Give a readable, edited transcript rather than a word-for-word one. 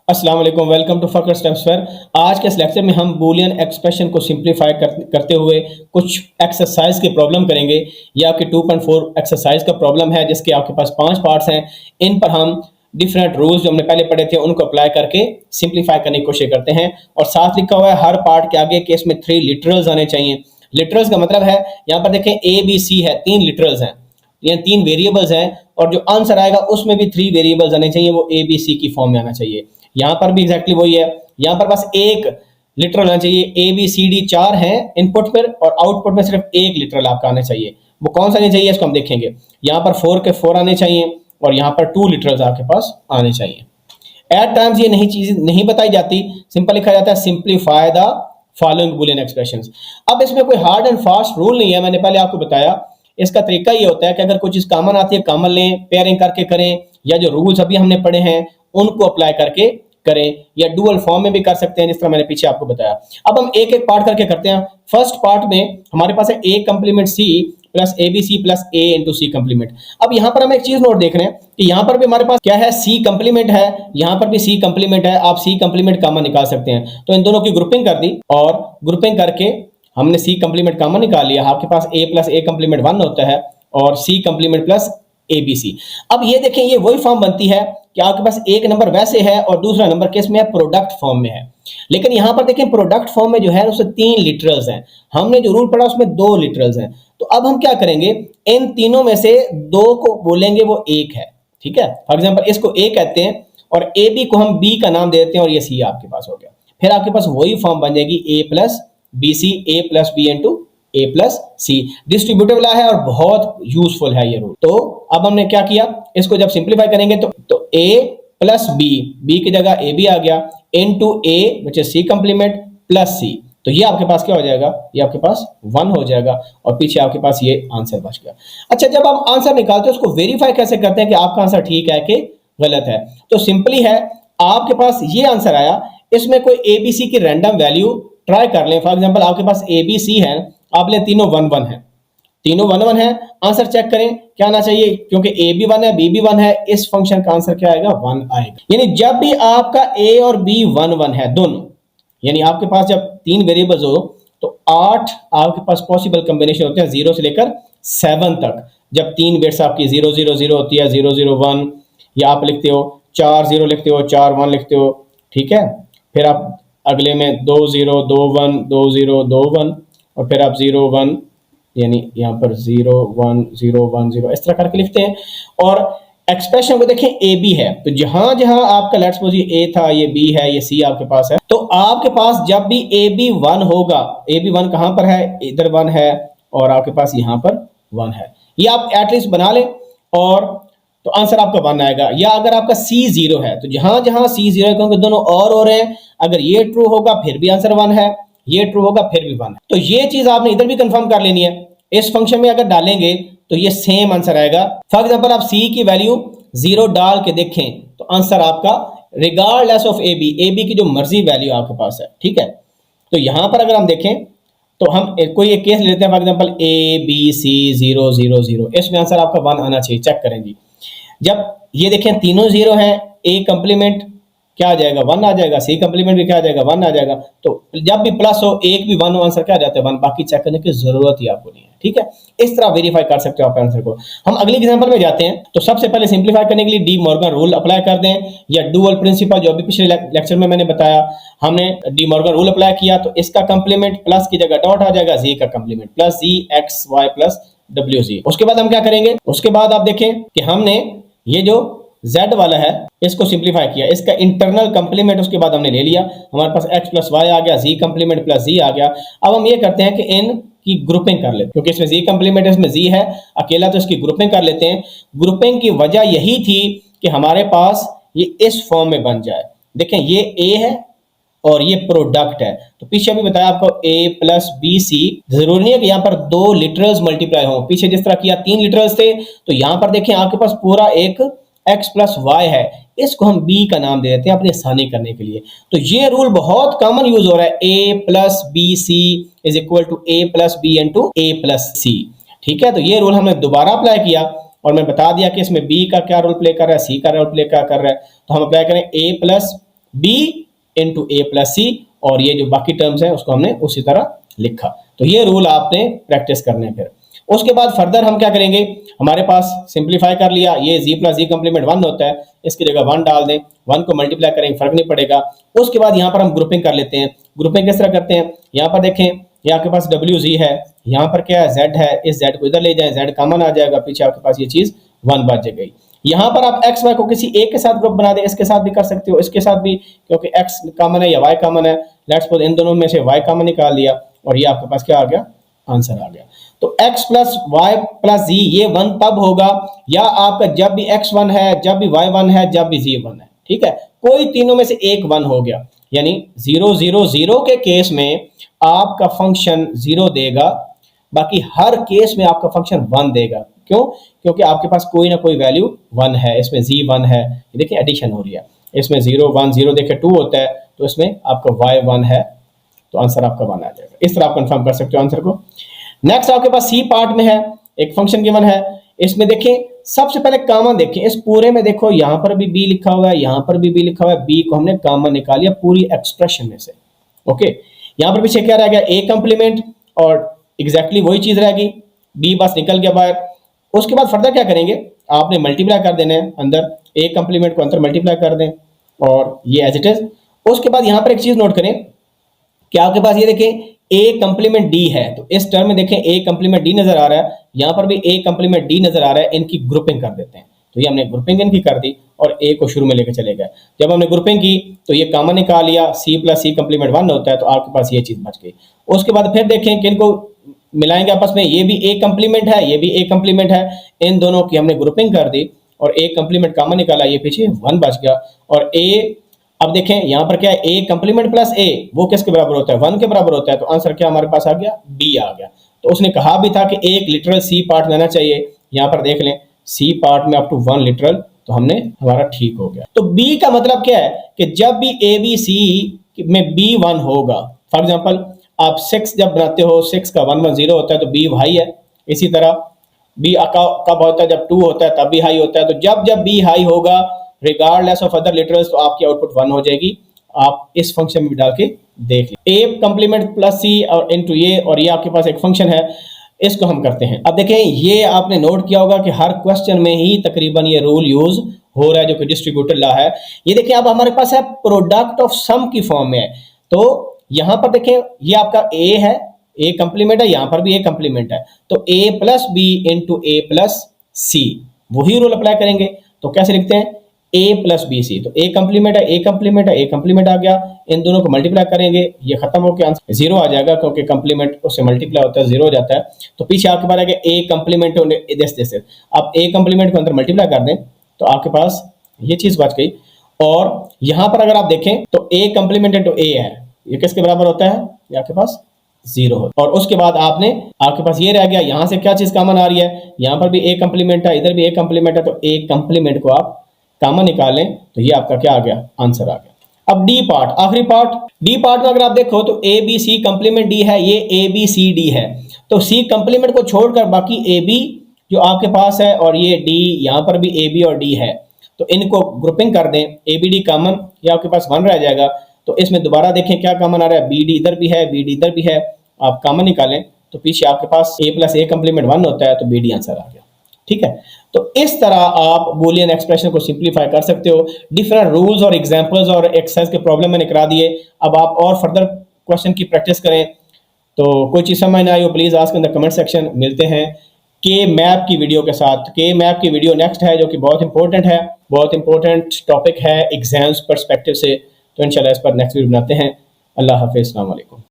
अस्सलाम वालेकुम, welcome to फकर steps fair. आज के इस लेक्चर में हम बूलियन एक्सप्रेशन को सिंप्लीफाई करते हुए कुछ एक्सरसाइज की प्रॉब्लम करेंगे। ये आपकी 2.4 एक्सरसाइज का प्रॉब्लम है जिसके आपके पास 5 पार्ट्स हैं। इन पर हम डिफरेंट रूल्स जो हमने पहले पढ़े थे उनको अप्लाई करके सिंप्लीफाई करने की कोशिश करते हैं। और साथ लिखा हुआ है हर पार्ट के आगे कि इसमें 3 लिटरल्स आने चाहिए। लिटरल्स का मतलब है, यहाँ पर देखें ए बी सी है, 3 लिटरल्स हैं, ये 3 वेरिएबल्स हैं और जो आंसर आएगा उसमें भी 3 वेरिएबल्स आने चाहिए, वो ए बी सी की फॉर्म में आना चाहिए। यहाँ पर भी एग्जैक्टली वही है, यहाँ पर बस एक लिटरल आना चाहिए। ए बी सी डी 4 हैं इनपुट पर और आउटपुट में सिर्फ एक लिटरल आपका आना चाहिए। वो कौन सा आना चाहिए इसको हम देखेंगे। यहाँ पर 4 के 4 आने चाहिए और यहाँ पर 2 लिटरल्स आपके पास आने चाहिए। एट टाइम्स ये नहीं चीज नहीं बताई जाती, सिंपल लिखा जाता है simplify the following Boolean expressions. अब इसमें कोई हार्ड एंड फास्ट रूल नहीं है, मैंने पहले आपको बताया। इसका तरीका ये होता है कि अगर कोई चीज कॉमन आती है कॉमन लें, पेयरिंग करके करें, या जो रूल्स अभी हमने पढ़े हैं उनको अप्लाई करके करें, या डुअल फॉर्म में भी कर सकते हैं जिस तरह मैंने पीछे आपको बताया। अब हम एक एक पार्ट करके करते हैं। फर्स्ट पार्ट में हमारे पास है A complement C plus A B C plus A into C complement. अब यहाँ पर हम एक चीज नोट देख रहे हैं कि यहाँ पर भी हमारे पास क्या है, सी कंप्लीमेंट है, यहाँ पर भी सी कंप्लीमेंट है। आप सी कंप्लीमेंट कॉमन निकाल सकते हैं, तो इन दोनों की ग्रुपिंग कर दी और ग्रुपिंग करके हमने सी कंप्लीमेंट कॉमन निकाल लिया। आपके पास ए प्लस ए कंप्लीमेंट 1 होता है और C complement plus A B C. अब ये देखें, ये वही फॉर्म बनती है कि आपके पास एक नंबर वैसे है और दूसरा नंबर केस में है प्रोडक्ट फॉर्म में है। लेकिन यहां पर देखें प्रोडक्ट फॉर्म में जो है उसमें 3 लिटरल्स हैं, हमने जो रूल पढ़ा उसमें 2 लिटरल्स हैं। तो अब हम क्या करेंगे, इन तीनों में से 2 को बोलेंगे वो एक है, ठीक है। फॉर एग्जांपल इसको ए कहते हैं और ए बी को हम बी का नाम दे देते हैं और ये सी आपके पास हो गया। फिर आपके पास वही फॉर्म बन जाएगी ए plus B C, A plus B into A plus C. Distributive law है और बहुत यूजफुल है ये रूल। तो अब हमने क्या किया, इसको जब सिंप्लीफाई करेंगे तो ए प्लस बी, बी की जगह ए बी आ गया, into A which is C complement plus C. तो ये आपके पास क्या हो जाएगा, ये आपके पास 1 हो जाएगा और पीछे आपके पास ये आंसर बच गया। अच्छा, जब हम आंसर निकालते हैं उसको वेरीफाई कैसे करते हैं कि आपका आंसर ठीक है कि गलत है। तो सिंपली है, आपके पास ये आंसर आया, इसमें कोई ए बी सी की रैंडम वैल्यू ट्राई कर लें। फॉर एग्जाम्पल आपके पास ए बी सी है, आप ले तीनों 1 1 है, तीनों 1 1 है। आंसर चेक करें क्या आना चाहिए, क्योंकि ए भी 1 है बी भी 1 है, इस फंक्शन का आंसर क्या आएगा, 1 आएगा। यानी जब भी आपका ए और बी 1 1 है दोनों, यानी आपके पास जब 3 वेरिएबल्स हो तो 8 आपके पास पॉसिबल कॉम्बिनेशन होते हैं 0 से लेकर 7 तक। जब 3 बिट्स आपकी 0 0 0 होती है, 0 0 1, या आप लिखते हो 4 0 लिखते हो, 4 1 लिखते हो, ठीक है। फिर आप अगले में 2 0 2 1 2 0 2 1 और फिर आप 0 1, यानी यहाँ पर 0 1 0 1 0 इस तरह करके लिखते हैं। और एक्सप्रेशन को देखें ए बी है, तो जहां जहां आपका लेट्स सपोज ये ए था, ये बी है, ये सी आपके पास है, तो आपके पास जब भी ए बी 1 होगा, ए बी 1 कहां पर है, इधर 1 है और आपके पास यहां पर 1 है। ये आप एटलीस्ट बना लें और तो आंसर आपका 1 आएगा। या अगर आपका सी 0 है तो जहां जहां सी 0 है, क्योंकि दोनों और हो रहे हैं, अगर ये ट्रू होगा फिर भी आंसर 1 है, ये ट्रू होगा फिर भी 1 है। तो ये चीज आपने इधर भी कंफर्म कर लेनी है। इस फंक्शन में अगर डालेंगे तो ये सेम आंसर आएगा। फॉर एग्जांपल आप सी की वैल्यू 0 डाल के देखें तो आंसर आपका रिगार्डलेस ऑफ ए बी की जो मर्जी वैल्यू आपके पास है, ठीक है। तो यहां पर अगर हम देखें तो हम कोई एक केस लेते हैं, for example A B C 0 0 0, इसमें आंसर आपका 1 आना चाहिए। चेक करें जी, जब ये देखें तीनों 0 हैं, ए कंप्लीमेंट क्या आ जाएगा, 1 आ जाएगा, सी कंप्लीमेंट भी क्या आ जाएगा, 1 आ जाएगा। तो जब भी प्लस हो एक भी 1 हो, आंसर क्या आ जाता है, 1। बाकी चेक करने की जरूरत ही आपको नहीं है, ठीक है। इस तरह वेरीफाई कर सकते हो आप आंसर को। हम अगले एग्जांपल में जाते हैं। तो सबसे पहले सिंप्लीफाई करने के लिए डी मॉर्गन रूल अप्लाई कर दें, या डुअल प्रिंसिपल जो अभी पिछले लेक्चर में मैंने बताया। हमने डी मॉर्गन रूल अप्लाई किया तो इसका कंप्लीमेंट प्लस की जगह डॉट आ जाएगा, जी का complement plus G X Y plus W G. उसके बाद हम क्या करेंगे, उसके बाद आप देखें कि हमने ये जो z वाला है इसको सिंप्लीफाई किया, इसका इंटरनल कंप्लीमेंट उसके बाद हमने ले लिया, हमारे पास x प्लस वाई आ गया, z कंप्लीमेंट प्लस z आ गया। अब हम ये करते हैं कि इन की ग्रुपिंग कर लेते, क्योंकि इसमें z कंप्लीमेंट इसमें z है अकेला, तो इसकी ग्रुपिंग कर लेते हैं। ग्रुपिंग की वजह यही थी कि हमारे पास ये इस फॉर्म में बन जाए। देखें ये a है और ये प्रोडक्ट है, तो पीछे भी बताया आपको a प्लस बी सी, जरूरी नहीं है कि यहाँ पर 2 लिटरल्स मल्टीप्लाई हो। पीछे जिस तरह किया 3 लिटरल्स थे, तो यहाँ पर देखें आपके पास पूरा एक x प्लस वाई है, इसको हम b का नाम दे देते हैं अपनी आसानी करने के लिए। तो ये रूल बहुत कॉमन यूज हो रहा है, a plus B C is equal to a plus B into a plus C, ठीक है। तो ये रूल हमने दोबारा अप्लाई किया और मैं बता दिया कि इसमें b का क्या रोल प्ले कर रहा है, c का रोल प्ले क्या कर रहा है। तो हम अप्लाई करें a plus b into A plus C, और ये जो बाकी टर्म्स हैं उसको हमने उसी तरह लिखा। तो ये रूल आपने प्रैक्टिस करने। फिर उसके बाद फर्दर हम क्या करेंगे, हमारे पास सिंप्लीफाई कर लिया, ये z प्लस जी कम्प्लीमेंट 1 होता है, इसकी जगह 1 डाल दें, 1 को मल्टीप्लाई करेंगे फर्क नहीं पड़ेगा। उसके बाद यहाँ पर हम ग्रुपिंग कर लेते हैं। ग्रुपिंग किस तरह करते हैं, यहाँ पर देखें, ये आपके पास WZ है, यहाँ पर क्या है Z है, इस Z को इधर ले जाएं, Z कॉमन आ जाएगा, पीछे आपके पास ये चीज 1 बच गई। यहाँ पर आप x y को किसी एक के साथ ग्रुप बना दें, इसके साथ भी कर सकते हो, इसके साथ भी, क्योंकि x कॉमन है या y कॉमन है। लेट्स सपोज इन दोनों में से y कॉमन निकाल लिया और ये आपके पास क्या आ गया, आंसर आ गया। तो x प्लस वाई प्लस जी ये 1 तब होगा या आपका जब भी x 1 है, जब भी y 1 है, जब भी z 1 है, ठीक है, कोई तीनों में से एक 1 हो गया। यानी 0 0 0 के केस में आपका फंक्शन 0 देगा, बाकी हर केस में आपका फंक्शन 1 देगा। क्यों, क्योंकि आपके पास कोई ना कोई वैल्यू 1 है, इसमें z 1 है, देखिए एडिशन हो रही है, इसमें 0 1 0 देखिए 2 होता है, तो इसमें आपका y 1 है, तो आंसर आपका 1 आ जाएगा। इस तरह आप कंफर्म कर सकते हो आंसर को। नेक्स्ट आपके पास सी पार्ट में है, एक फंक्शन गिवन है, इसमें देखें सबसे पहले कॉमन देखें, इस पूरे में देखो यहाँ पर भी b लिखा हुआ है, यहाँ पर भी b लिखा हुआ है, b को हमने कॉमन निकाल लिया पूरी एक्सप्रेशन में से। ओके, यहाँ पर पीछे क्या रह गया, a कंप्लीमेंट, और एग्जैक्टली वही चीज रहेगी, b बस निकल गया बाहर। उसके बाद फर्दर क्या करेंगे, आपने मल्टीप्लाई कर देना है, अंदर a कंप्लीमेंट को अंदर मल्टीप्लाई कर दें और ये एज इट इज। उसके बाद यहाँ पर एक चीज नोट करें कि आपके पास ये देखें a कंप्लीमेंट d है, तो इस टर्म में देखें a कंप्लीमेंट d नजर आ रहा है, यहाँ पर भी a कंप्लीमेंट d नजर आ रहा है, इनकी ग्रुपिंग कर देते हैं। तो ये हमने ग्रुपिंग इनकी कर दी और a को शुरू में लेकर चले गए। जब हमने ग्रुपिंग की तो ये कॉमन निकाल लिया, c प्लस सी कंप्लीमेंट 1 होता है, तो आपके पास ये चीज बच गई। उसके बाद फिर देखें कि इनको मिलाएंगे आपस में, ये भी a कंप्लीमेंट है, ये भी a कंप्लीमेंट है, इन दोनों की हमने ग्रुपिंग कर दी और a कंप्लीमेंट कॉमन निकाला, ये पीछे 1 बच गया। और a, अब देखें यहाँ पर क्या है, a कंप्लीमेंट प्लस a वो किसके बराबर होता है, 1 के बराबर होता है, तो आंसर क्या हमारे पास आ गया, b आ गया। तो उसने कहा भी था कि एक लिटरल c पार्ट लेना चाहिए, यहाँ पर देख लें c पार्ट में अप टू 1 लिटरल, तो हमने हमारा ठीक हो गया। तो b का मतलब क्या है कि जब भी a b c में b 1 होगा, फॉर एग्जाम्पल आप 6 जब बनाते हो, 6 का 1 1 0 होता है, तो b हाई है। इसी तरह b कब होता है, जब 2 होता है तब भी हाई होता है। तो जब b हाई होगा रिगार्डलेस ऑफ अदर लिटरल्स, तो आपकी आउटपुट 1 हो जाएगी। आप इस फंक्शन में भी डाल के देख लीजिए, a कंप्लीमेंट प्लस सी और इनटू ये, और ये आपके पास एक फंक्शन है, इसको हम करते हैं। अब देखें, ये आपने नोट किया होगा कि हर क्वेश्चन में ही तकरीबन ये रूल यूज हो रहा है, जो कि डिस्ट्रीब्यूटेड लॉ है। ये देखिए अब हमारे पास है प्रोडक्ट ऑफ सम की फॉर्म में है, तो यहां पर देखें ये आपका a है, a कंप्लीमेंट है, यहां पर भी a कंप्लीमेंट है, तो a plus B into A plus C, वही रूल अप्लाई करेंगे। तो कैसे लिखते हैं, a प्लस बी सी, तो a कंप्लीमेंट है, a कंप्लीमेंट है, a कंप्लीमेंट आ गया, इन दोनों को मल्टीप्लाई करेंगे, ये खत्म होकर आंसर 0 आ जाएगा, क्योंकि कंप्लीमेंट उससे मल्टीप्लाई होता है 0 हो जाता है। तो पीछे आपके पास आएगा a कंप्लीमेंट, जैसे आप a कंप्लीमेंट को अंदर मल्टीप्लाई कर दें तो आपके पास ये चीज बच गई। और यहां पर अगर आप देखें तो a कंप्लीमेंट इंटू a है, ये किसके बराबर होता है, ये आपके पास 0 हो। और उसके बाद आपके पास ये रह गया, यहां से क्या चीज कॉमन आ रही है, यहां पर भी a कंप्लीमेंट है, इधर भी a कंप्लीमेंट है, तो a कंप्लीमेंट को आप कॉमन निकालें, तो ये आपका क्या आ गया, आंसर आ गया। अब डी पार्ट, आखिरी पार्ट, डी पार्ट में अगर आप देखो तो A B C complement D है, ये ए बी सी डी है, तो सी कंप्लीमेंट को छोड़कर बाकी ए बी जो आपके पास है और ये डी, यहाँ पर भी ए बी और डी है, तो इनको ग्रुपिंग कर दें, ए बी डी कॉमन, ये आपके पास 1 रह जाएगा। तो इसमें दोबारा देखें क्या कॉमन आ रहा है, बी डी इधर भी है, बी डी इधर भी है, आप कॉमन निकालें तो पीछे आपके पास a प्लस ए कंप्लीमेंट 1 होता है, तो बी डी आंसर आ गया। ठीक है, तो इस तरह आप बूलियन एक्सप्रेशन को सिंप्लीफाई कर सकते हो। डिफरेंट रूल्स और एग्जांपल्स और एक्सरसाइज के प्रॉब्लम मैंने करा दिए, अब आप और फर्दर क्वेश्चन की प्रैक्टिस करें। तो कोई चीज़ समझ ना आई हो please ask in the comment section. मिलते हैं के मैप की वीडियो के साथ। के मैप की वीडियो नेक्स्ट है, जो कि बहुत इंपॉर्टेंट है, बहुत इंपॉर्टेंट टॉपिक है एग्जाम्स परस्पेक्टिव से। तो इंशाल्लाह इस पर नेक्स्ट वीडियो बनाते हैं। अल्लाह हाफिज़, अस्सलाम वालेकुम।